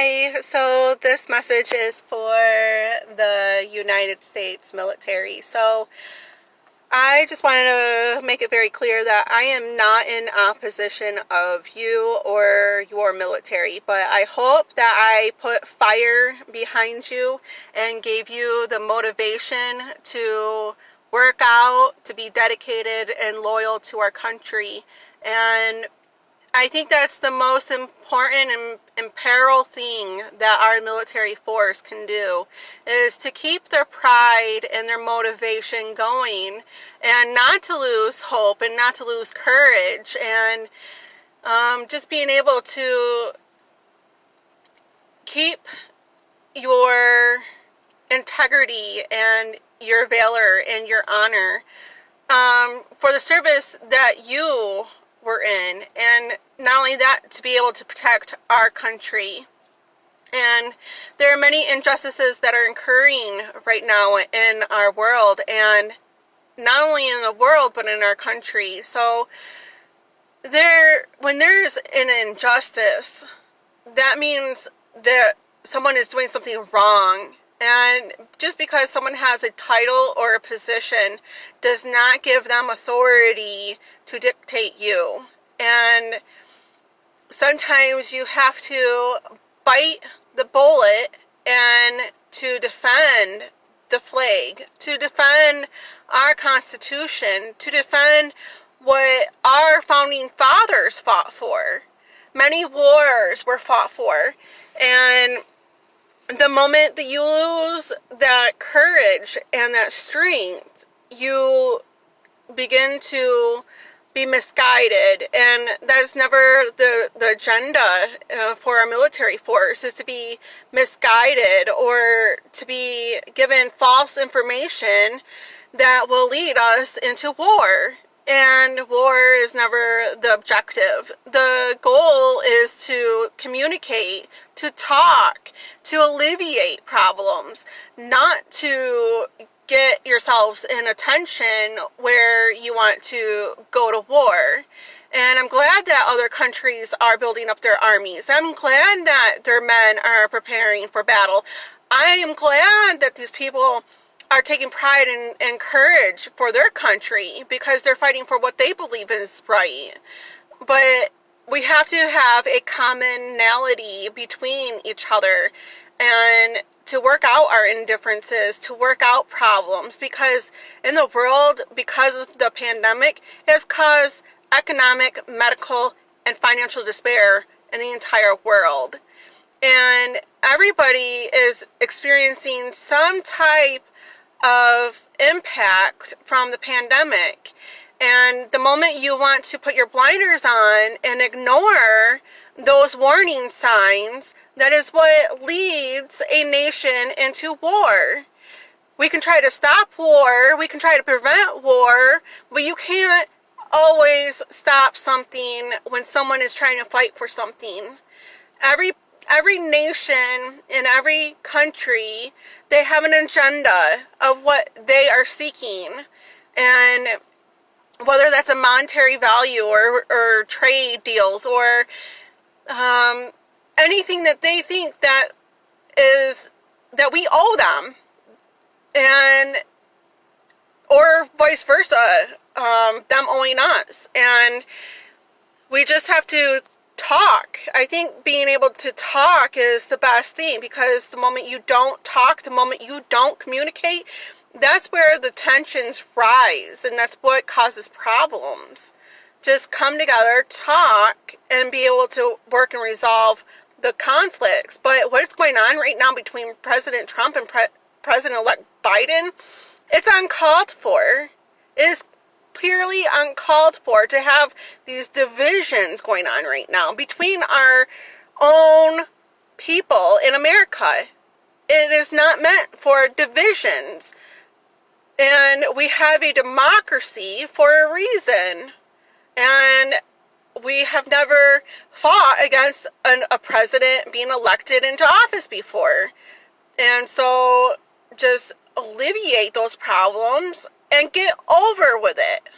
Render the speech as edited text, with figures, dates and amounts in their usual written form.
Hi, so this message is for the United States military. So I just wanted to make it very clear that I am not in opposition of you or your military, but I hope that I put fire behind you and gave you the motivation to work out, to be dedicated and loyal to our country. And I think that's the most important and imperial thing that our military force can do, is to keep their pride and their motivation going and not to lose hope and not to lose courage, and just being able to keep your integrity and your valor and your honor for the service that you were in, and not only that, to be able to protect our country. And there are many injustices that are occurring right now in our world, and not only in the world but in our country. So when there's an injustice, that means that someone is doing something wrong. And just because someone has a title or a position does not give them authority to dictate you. And sometimes you have to bite the bullet and to defend the flag, to defend our Constitution, to defend what our founding fathers fought for. Many wars were fought for, and the moment that you lose that courage and that strength, you begin to be misguided. And that is never the agenda for our military force, is to be misguided or to be given false information that will lead us into war. And war is never the objective. The goal is to communicate, to talk, to alleviate problems, not to get yourselves in a tension where you want to go to war. And I'm glad that other countries are building up their armies. I'm glad that their men are preparing for battle. I am glad that these people are taking pride and courage for their country, because they're fighting for what they believe is right. But we have to have a commonality between each other and to work out our indifferences, to work out problems, because in the world, because of the pandemic, it has caused economic, medical, and financial despair in the entire world. And everybody is experiencing some type of impact from the pandemic. And the moment you want to put your blinders on and ignore those warning signs, that is what leads a nation into war. We can try to stop war, we can try to prevent war, but you can't always stop something when someone is trying to fight for something. Every nation in every country, they have an agenda of what they are seeking. And whether that's a monetary value or trade deals or anything that they think that we owe them, and or vice versa, them owing us. And we just have to talk. I think being able to talk is the best thing, because the moment you don't talk, the moment you don't communicate, that's where the tensions rise, and that's what causes problems. Just come together, talk, and be able to work and resolve the conflicts. But what's going on right now between President Trump and President-elect Biden, it's uncalled for. It is purely uncalled for to have these divisions going on right now between our own people in America. It is not meant for divisions. And we have a democracy for a reason. And we have never fought against a president being elected into office before. And so just alleviate those problems and get over with it.